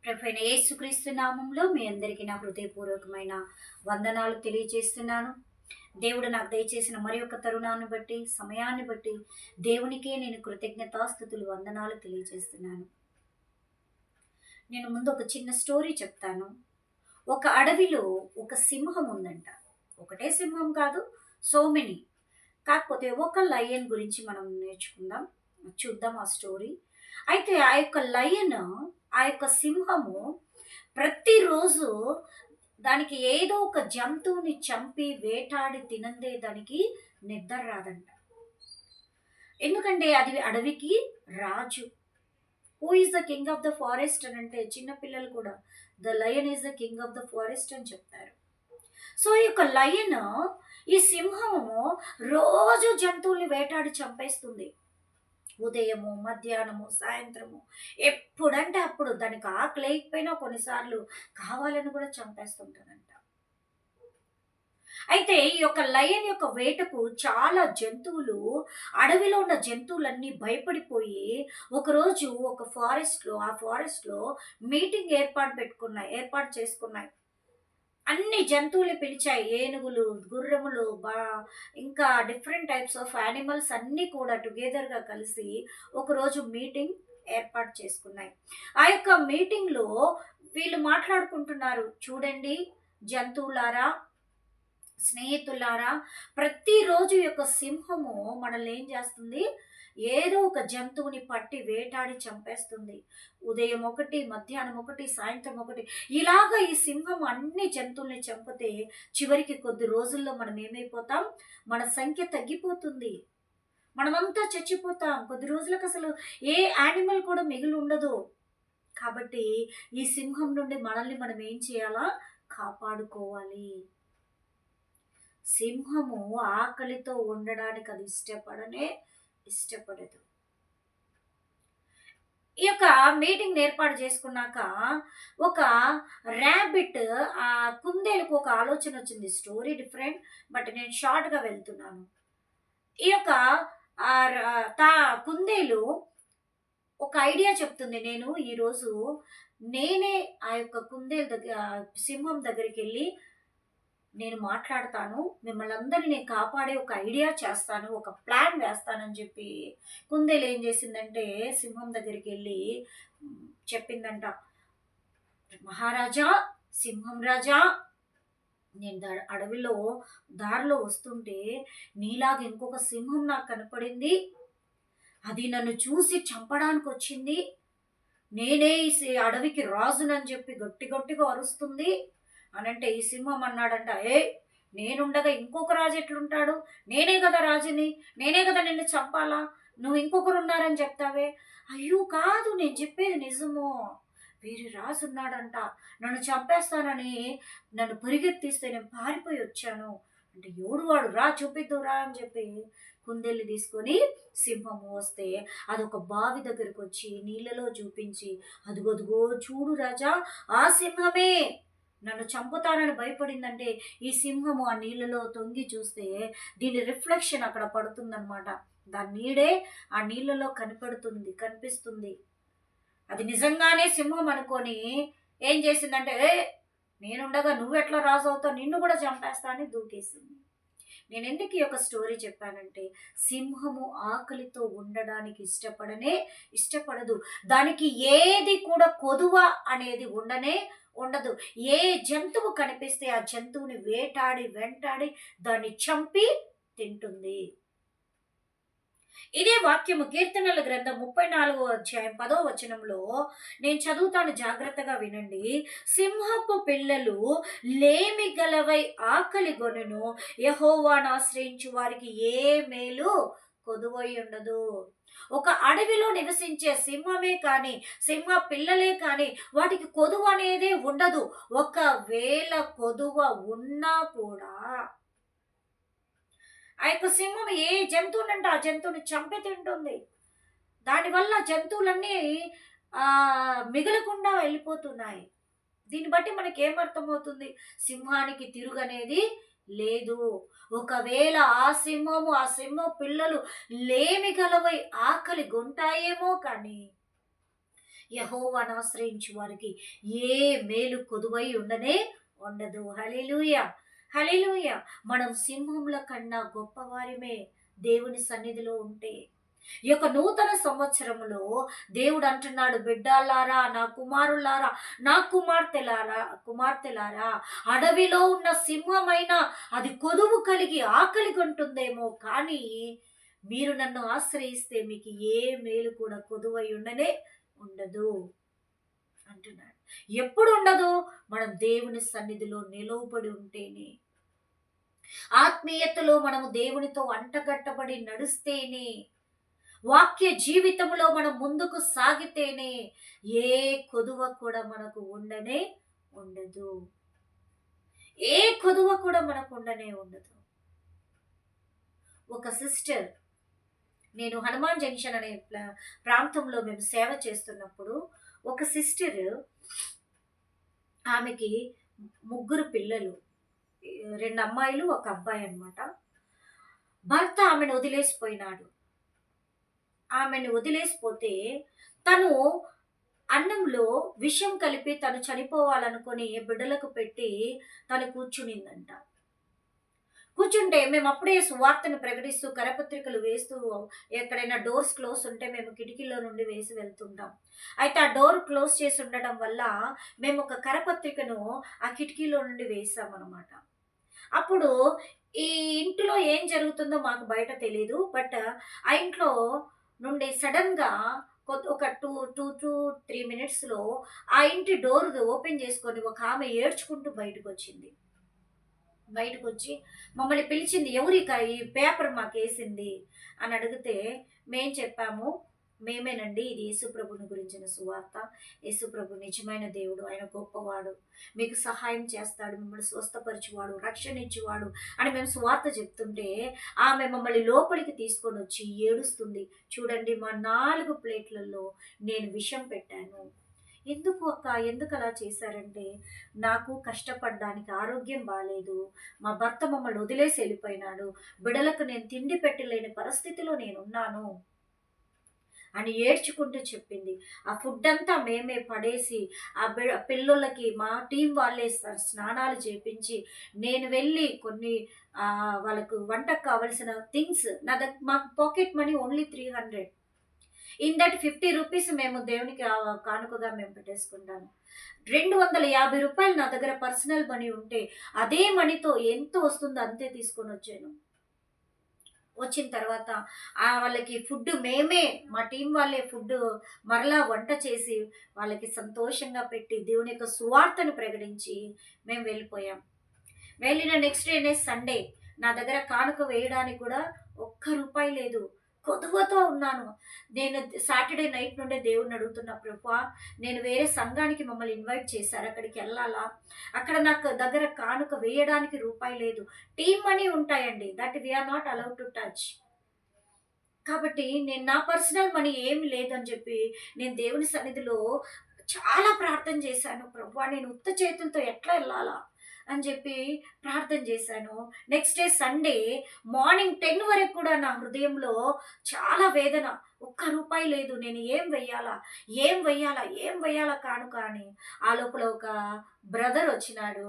ప్రభువైన యేసుక్రీస్తు నామంలో మీ అందరికీ నా హృదయపూర్వకమైన వందనాలు తెలియజేస్తున్నాను. దేవుడు నాకు దయచేసిన మరి యొక్క తరుణాన్ని బట్టి, సమయాన్ని బట్టి దేవునికే నేను కృతజ్ఞతాస్తుతులు, వందనాలు తెలియజేస్తున్నాను. నేను ముందు ఒక చిన్న స్టోరీ చెప్తాను. ఒక అడవిలో ఒక సింహం ఉందంట. ఒకటే సింహం కాదు, సో మెనీ. కాకపోతే ఒక లయన్ గురించి మనం నేర్చుకుందాం. చూద్దాం ఆ స్టోరీ. అయితే ఆ యొక్క లయన్, ఆ యొక్క సింహము ప్రతిరోజు దానికి ఏదో ఒక జంతువుని చంపి వేటాడి తినందే దానికి నిద్ర రాదంట. ఎందుకంటే అది అడవికి రాజు. Who is the king of the forest అని అంటే చిన్నపిల్లలు కూడా the lion is the king of the forest అని చెప్తారు. సో ఈ యొక్క లయన్, ఈ సింహము రోజు జంతువుల్ని వేటాడి చంపేస్తుంది. ఉదయము, మధ్యాహ్నము, సాయంత్రము, ఎప్పుడంటే అప్పుడు దానికి ఆకలి లేకపోయినా కొన్నిసార్లు కావాలని కూడా చంపేస్తుంటదంట. అయితే ఈ యొక్క లయన్ యొక్క వేటకు చాలా జంతువులు, అడవిలో ఉన్న జంతువులన్నీ భయపడిపోయి ఒకరోజు ఒక ఫారెస్ట్లో మీటింగ్ ఏర్పాటు చేసుకున్నాయి. అన్ని జంతువులు పిలిచాయి. ఏనుగులు, గుర్రములు, ఇంకా డిఫరెంట్ టైప్స్ ఆఫ్ యానిమల్స్ అన్నీ కూడా టుగెదర్‌గా కలిసి ఒకరోజు మీటింగ్ ఏర్పాటు చేసుకున్నాయి. ఆ యొక్క మీటింగ్‌లో వీళ్ళు మాట్లాడుకుంటున్నారు. చూడండి జంతువులారా, స్నేహితులారా, ప్రతిరోజు ఈ యొక్క సింహము మనల్ని ఏం చేస్తుంది? ఏదో ఒక జంతువుని పట్టి వేటాడి చంపేస్తుంది. ఉదయం ఒకటి, మధ్యాహ్నం ఒకటి, సాయంత్రం ఒకటి, ఇలాగ ఈ సింహం అన్ని జంతువుల్ని చంపితే చివరికి కొద్ది రోజుల్లో మనం ఏమైపోతాం? మన సంఖ్య తగ్గిపోతుంది. మనమంతా చచ్చిపోతాం. కొద్ది రోజులకు అసలు ఏ యానిమల్ కూడా మిగిలి ఉండదు. కాబట్టి ఈ సింహం నుండి మనల్ని మనం ఏం చేయాలా? కాపాడుకోవాలి. సింహము ఆకలితో ఉండడానికి అది ఇష్టపడదు. ఈ యొక్క మీటింగ్ ఏర్పాటు చేసుకున్నాక ఒక ర్యాబిట్, ఆ కుందేలుకు ఒక ఆలోచన వచ్చింది. స్టోరీ డిఫరెంట్, బట్ నేను షార్ట్‌గా వెళ్తున్నాను. ఈ యొక్క కుందేలు ఒక ఐడియా చెప్తుంది. నేనే ఆ యొక్క సింహం దగ్గరికెళ్ళి నేను మాట్లాడతాను. మిమ్మల్ని అందరిని నేను కాపాడే ఒక ఐడియా చేస్తాను. ఒక ప్లాన్ వేస్తానని చెప్పి కుందేలు ఏం చేసిందంటే సింహం దగ్గరికెళ్ళి చెప్పిందంట. మహారాజా, సింహం రాజా, నేను అడవిలో దారిలో వస్తుంటే నీలాగా ఇంకొక సింహం నాకు కనపడింది. అది నన్ను చూసి చంపడానికి వచ్చింది. నేనే ఈ అడవికి రాజునని చెప్పి గట్టి గట్టిగా అరుస్తుంది అనంటే ఈ సింహం అన్నాడంట, నేనుండగా ఇంకొక రాజు ఎట్లుంటాడు? నేనే కదా రాజుని, నేనే కదా నిన్ను చంపాలా? నువ్వు ఇంకొకరు ఉన్నారని చెప్తావే? అయ్యో కాదు, నేను చెప్పేది నిజము. వేరే రాజు ఉన్నాడంట, నన్ను చంపేస్తానని నన్ను పరిగెత్తిస్తే నేను పారిపోయి వచ్చాను అంటే, ఎవడు వాడు? రా చూపిద్దురా అని చెప్పి కుందేలు తీసుకొని సింహము వస్తే అదొక బావి దగ్గరికి వచ్చి నీళ్ళలో చూపించి, అదుగో చూడు రాజా, ఆ సింహమే నన్ను చంపుతానని భయపడిందంటే ఈ సింహము ఆ నీళ్ళలో తొంగి చూస్తే దీని రిఫ్లెక్షన్ అక్కడ పడుతుందన్నమాట. దాని నీడే ఆ నీళ్ళలో కనిపిస్తుంది. అది నిజంగానే సింహం అనుకొని ఏం చేసిందంటే, నేనుండగా నువ్వెట్లా రాజు అవుతావు, నిన్ను కూడా చంపేస్తా అని దూకేసింది. నేను ఎందుకు ఈ యొక్క స్టోరీ చెప్పానంటే, సింహము ఆకలితో ఉండడానికి ఇష్టపడదు. దానికి ఏది కూడా కొదువ అనేది ఉండదు. ఏ జంతువు కనిపిస్తే ఆ జంతువుని వెంటాడి దాన్ని చంపి తింటుంది. ఇదే వాక్యము కీర్తనల గ్రంథం 34వ అధ్యాయం 10వ వచనంలో నేను చదువుతాను, జాగ్రత్తగా వినండి. సింహపు పిల్లలు లేమి గలవై ఆకలి గొనును, యెహోవాను ఆశ్రయించు వారికి ఏ మేలు కొదువై ఉండదు. ఒక అడవిలో నివసించే సింహమే కానీ, సింహ పిల్లలే కానీ వాటికి కొదువ అనేదే ఉండదు. ఒకవేళ కొదువ ఉన్నా కూడా ఆ యొక్క సింహం ఏ జంతువునంటే ఆ జంతువుని చంపి తింటుంది. దానివల్ల జంతువులన్నీ మిగలకుండా వెళ్ళిపోతున్నాయి. దీన్ని బట్టి మనకేమర్థమవుతుంది? సింహానికి తిరుగనేది లేదు. ఒకవేళ ఆ సింహం పిల్లలు లేమి గలవై ఆకలి గొంటాయేమో కానీ యెహోవాను ఆశ్రయించు వారికి ఏ మేలు కొదువై ఉండదు. హల్లెలూయా, హల్లెలూయా. మనం సింహముల కన్నా గొప్పవారిమే దేవుని సన్నిధిలో ఉంటే. ఈ యొక్క నూతన సంవత్సరములో దేవుడు అంటున్నాడు, బిడ్డలారా, నా కుమారులారా, నా కుమార్తెలారా, అడవిలో ఉన్న సింహమైన అది కొదువు కలిగి ఆకలి కొంటుందేమో, కానీ మీరు నన్ను ఆశ్రయిస్తే మీకు ఏ మేలు కూడా కొదువై ఉండదు అంటున్నాడు. ఎప్పుడు ఉండదు? మనం దేవుని సన్నిధిలో నిలవబడి ఉంటేనే, ఆత్మీయతలో మనము దేవునితో అంటగట్టబడి నడుస్తేనే, వాక్య జీవితంలో మనం ముందుకు సాగితేనే ఏ కొదువ కూడా మనకు ఉండదు. ఏ కొదువ కూడా మనకు ఉండదు. ఒక సిస్టర్, నేను హనుమాన్ జంక్షన్ అనే ప్రాంతంలో మేము సేవ చేస్తున్నప్పుడు, ఒక సిస్టర్, ఆమెకి 3 పిల్లలు, 2 అమ్మాయిలు 1 అబ్బాయి అన్నమాట. భర్త ఆమెను వదిలేసిపోయినాడు. ఆమెను వదిలేసిపోతే తను అన్నంలో విషం కలిపి తను చనిపోవాలనుకొని బిడ్డలకు పెట్టి తను కూర్చునిందంట. కూర్చుంటే మేము అప్పుడే సువార్తను ప్రకటిస్తూ కరపత్రికలు వేస్తూ, ఎక్కడైనా డోర్స్ క్లోజ్ ఉంటే మేము కిటికీలో నుండి వేసి వెళ్తుంటాం. అయితే ఆ డోర్ క్లోజ్ చేసి ఉండడం వల్ల మేము ఒక కరపత్రికను ఆ కిటికీలో నుండి వేసామన్నమాట. అప్పుడు ఈ ఇంటిలో ఏం జరుగుతుందో మాకు బయట తెలీదు. బట్ ఆ ఇంట్లో నుండి సడన్‌గా ఒక 2-3 మినిట్స్‌లో ఆ ఇంటి డోర్ ఓపెన్ చేసుకొని ఒక ఆమె ఏడ్చుకుంటూ బయటకొచ్చింది. బయటకొచ్చి మమ్మల్ని పిలిచింది. ఈ పేపర్ మాకేసింది అని అడిగితే మేం చెప్పాము, మేమేనండి, ఇది యేసుప్రభుని గురించిన సువార్త. యేసుప్రభు నిజమైన దేవుడు, ఆయన గొప్పవాడు, మీకు సహాయం చేస్తాడు, మిమ్మల్ని స్వస్థపరచువాడు, రక్షణ ఇచ్చువాడు అని మేము సువార్త చెప్తుంటే ఆమె మమ్మల్ని లోపలికి తీసుకొని వచ్చి ఏడుస్తుంది. చూడండి, మా 4 ప్లేట్లలో నేను విషం పెట్టాను. ఎందుకు అలా చేశారంటే, నాకు కష్టపడ్డానికి ఆరోగ్యం బాలేదు, మా భర్త మమ్మల్ని వదిలేసి వెళ్ళిపోయినాడు, బిడ్డలకు నేను తిండి పెట్టలేని పరిస్థితిలో నేనున్నాను అని ఏడ్చుకుంటూ చెప్పింది. ఆ ఫుడ్ అంతా మేమే పడేసి ఆ పిల్లోళ్ళకి మా టీం వాళ్ళే స్నానాలు చేపించి, నేను వెళ్ళి కొన్ని వాళ్ళకు వంటకు కావలసిన థింగ్స్, మాకు pocket money only 300. In that 50 rupees మేము దేవునికి కానుకగా మేము పెట్టేసుకుంటాము. రూ. 250 నా దగ్గర పర్సనల్ మనీ ఉంటే అదే మనీతో ఎంత వస్తుందో అంతే తీసుకొని వచ్చాను. వచ్చిన తర్వాత వాళ్ళకి ఫుడ్ మేమే, మా టీం వాళ్ళే ఫుడ్ మరలా వంట చేసి వాళ్ళకి సంతోషంగా పెట్టి దేవుని యొక్క సువార్తను ప్రకటించి మేము వెళ్ళిపోయాం. వెళ్ళిన నెక్స్ట్ డేనే సండే, నా దగ్గర కానుక వేయడానికి కూడా ₹1 లేదు. కొదువతో ఉన్నాను. నేను సాటర్డే నైట్ నుండే దేవుడిని అడుగుతున్నా, ప్రభువా, నేను వేరే సంఘానికి మమ్మల్ని ఇన్వైట్ చేశారు, అక్కడికి వెళ్ళాలా, అక్కడ నాకు దగ్గర కానుక వేయడానికి రూపాయి లేదు. టీమ్ మనీ ఉంటాయండి, that we are not allowed to touch. కాబట్టి నేను నా పర్సనల్ మనీ ఏమి లేదని చెప్పి నేను దేవుని సన్నిధిలో చాలా ప్రార్థన చేశాను. ప్రభువా, నేను ఉత్త చేతులతో ఎట్లా వెళ్ళాలా అని చెప్పి ప్రార్థన చేశాను. నెక్స్ట్ డే సండే మార్నింగ్ 10 వరకు కూడా నా హృదయంలో చాలా వేదన. ₹1 లేదు, నేను ఏం వెయ్యాలా కానుక అని. ఆ లోపల ఒక బ్రదర్ వచ్చినాడు.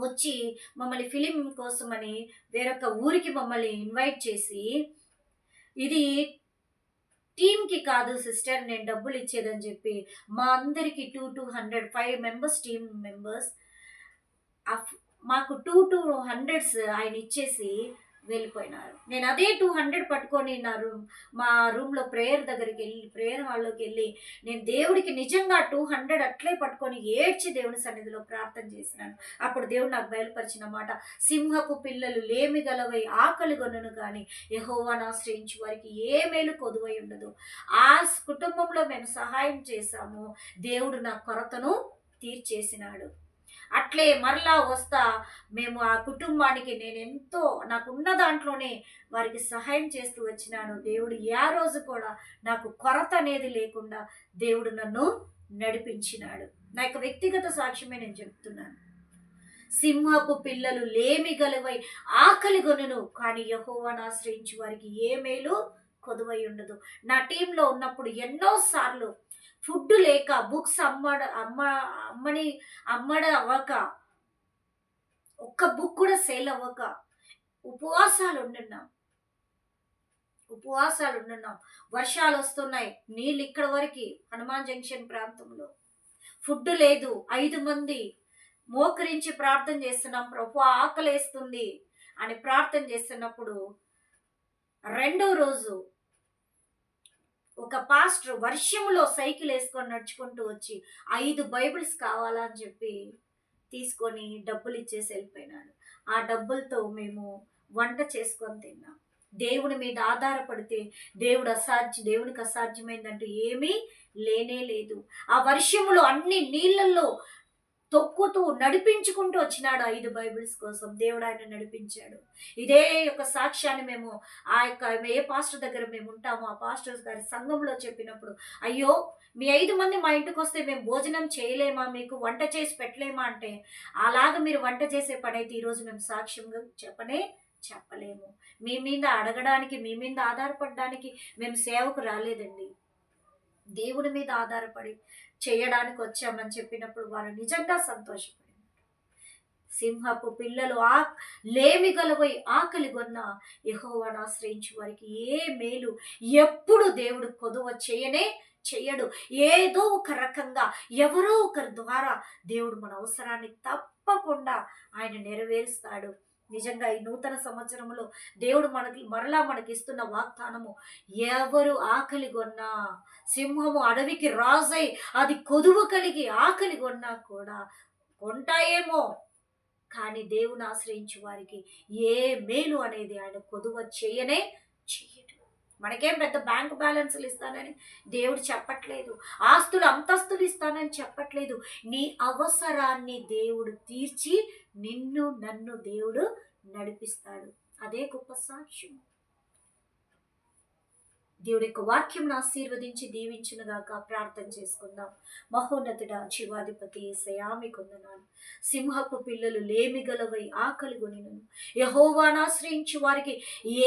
వచ్చి మమ్మల్ని ఫిలిం కోసమని వేరొక ఊరికి మమ్మల్ని ఇన్వైట్ చేసి, ఇది టీమ్‌కి కాదు సిస్టర్ నేను డబ్బులు ఇచ్చేదని చెప్పి మా అందరికి 200 5 మెంబర్స్, టీమ్ మెంబర్స్, మాకు 200 ఆయన ఇచ్చేసి వెళ్ళిపోయినారు. నేను అదే 200 పట్టుకొని మా రూమ్‌లో ప్రేయర్ హాల్లోకి వెళ్ళి నేను దేవుడికి నిజంగా 200 అట్లే పట్టుకొని ఏడ్చి దేవుని సన్నిధిలో ప్రార్థన చేసినాను. అప్పుడు దేవుడు నాకు బయలుపరిచిన మాట, సింహపు పిల్లలు లేమి గలవై ఆకలి గొనును కానీ యెహోవాను ఆశ్రయించు వారికి ఏ మేలు కొదువై ఉండదు. ఆ కుటుంబంలో మేము సహాయం చేశాము, దేవుడు నా కొరతను తీర్చేసినాడు. అట్లే మరలా వస్తా మేము ఆ కుటుంబానికి నేనెంతో నాకున్న దాంట్లోనే వారికి సహాయం చేస్తూ వచ్చినాను. దేవుడు ఏ రోజు కూడా నాకు కొరత అనేది లేకుండా దేవుడు నన్ను నడిపించినాడు. నా యొక్క వ్యక్తిగత సాక్ష్యమే నేను చెప్తున్నాను. సింహపు పిల్లలు లేమి గలవై ఆకలి గొనును కానీ యెహోవాను ఆశ్రయించు వారికి ఏ మేలు కొదువై ఉండదు. నా టీంలో ఉన్నప్పుడు ఎన్నో సార్లు ఫుడ్ లేక, బుక్స్ అమ్మని అమ్మడ అవ్వక, ఒక్క బుక్ కూడా సేల్ అవ్వక ఉపవాసాలు ఉండున్నాం. ఉపవాసాలు ఉండున్నాం. వర్షాలు వస్తున్నాయి. నీళ్ళు ఇక్కడ వరకి హనుమాన్ జంక్షన్ ప్రాంతంలో. ఫుడ్ లేదు. 5 మంది మోకరించి ప్రార్థన చేస్తున్నాం. ప్రభు ఆకలేస్తుంది అని ప్రార్థన చేస్తున్నప్పుడు రెండో రోజు ఒక పాస్టర్ వర్షంలో సైకిల్ వేసుకొని నడుచుకుంటూ వచ్చి 5 బైబిల్స్ కావాలా అని చెప్పి తీసుకొని డబ్బులు ఇచ్చేసి వెళ్ళిపోయినాడు. ఆ డబ్బులతో మేము వంట చేసుకొని తిన్నాం. దేవుని మీద ఆధారపడితే దేవునికి అసాధ్యమైందంటూ ఏమీ లేనే లేదు. ఆ వర్షములో అన్ని నీళ్ళల్లో తొక్కుతూ నడిపించుకుంటూ వచ్చినాడు 5 బైబిల్స్ కోసం. దేవుడు ఆయన నడిపించాడు. ఇదే యొక్క సాక్ష్యాన్ని మేము ఏ పాస్టర్ దగ్గర మేము ఉంటామో ఆ పాస్టర్స్ గారి సంఘంలో చెప్పినప్పుడు, అయ్యో మీ 5 మంది మా ఇంటికి వస్తే మేము భోజనం చేయలేమా, మీకు వంట చేసి పెట్టలేమా అంటే, అలాగ మీరు వంట చేసే పని అయితే ఈరోజు మేము సాక్ష్యంగా చెప్పలేము. మీ మీద అడగడానికి, మీ మీద ఆధారపడడానికి మేము సేవకు రాలేదండి. దేవుడి మీద ఆధారపడి చేయడానికి వచ్చామని చెప్పినప్పుడు వారు నిజంగా సంతోషపడింది. సింహపు పిల్లలు లేమి గలవై ఆకలిగొన్న యెహోవాను ఆశ్రయించు వారికి ఏ మేలు ఎప్పుడు దేవుడు కొదువ చేయడు. ఏదో ఒక రకంగా ఎవరో ఒకరి ద్వారా దేవుడు మన అవసరాన్ని తప్పకుండా ఆయన నెరవేరుస్తాడు. నిజంగా ఈ నూతన సంవత్సరంలో దేవుడు మనకి ఇస్తున్న వాగ్దానము, ఎవరు ఆకలిగొన్నా, సింహము అడవికి రాజై అది కొదువ కలిగి ఆకలిగొన్నా కూడా కొంటాయేమో, కానీ దేవుని ఆశ్రయించు వారికి ఏ మేలు అనేది ఆయన కొదువ చేయడు. మనకేం పెద్ద బ్యాంక్ బ్యాలెన్స్లు ఇస్తానని దేవుడు చెప్పట్లేదు. ఆస్తులు అంతస్తులు ఇస్తానని చెప్పట్లేదు. నీ అవసరాన్ని దేవుడు తీర్చి నన్ను దేవుడు నడిపిస్తాడు. అదే గొప్ప సాక్ష్యం. దేవుడి యొక్క వాక్యం ఆశీర్వదించి దీవించునుగాక. ప్రార్థన చేసుకుందాం. మహోన్నతుడా, జీవాధిపతి యేసయ్యా మీకు వందనాలు. సింహపు పిల్లలు లేమిగలవై ఆకలిగొనినను యెహోవాను ఆశ్రయించు వారికి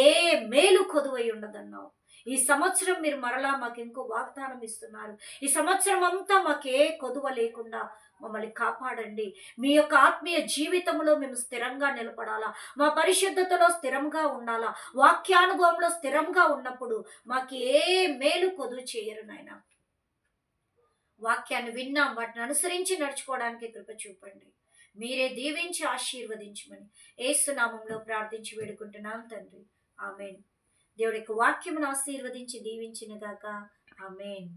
ఏ మేలు కొదువై ఉండదన్నావు. ఈ సంవత్సరం మీరు మరలా మాకు ఇంకో వాగ్దానం ఇస్తున్నారు. ఈ సంవత్సరం అంతా మాకే కొదువ లేకుండా మమ్మల్ని కాపాడండి. మీ యొక్క ఆత్మీయ జీవితంలో మేము స్థిరంగా నిలబడాలా, మా పరిశుద్ధతలో స్థిరంగా ఉండాలా, వాక్యానుభవంలో స్థిరంగా ఉన్నప్పుడు మాకు ఏ మేలు కొదువు చేయరు నాయన. వాక్యాన్ని విన్నాం, వాటిని అనుసరించి నడుచుకోవడానికి కృప చూపండి. మీరే దీవించి ఆశీర్వదించమని యేసు నామములో ప్రార్థించి వేడుకుంటున్నాం తండ్రి. ఆమేన్. దేవుడి యొక్క వాక్యమును ఆశీర్వదించి దీవించిన గాక. ఆమేన్.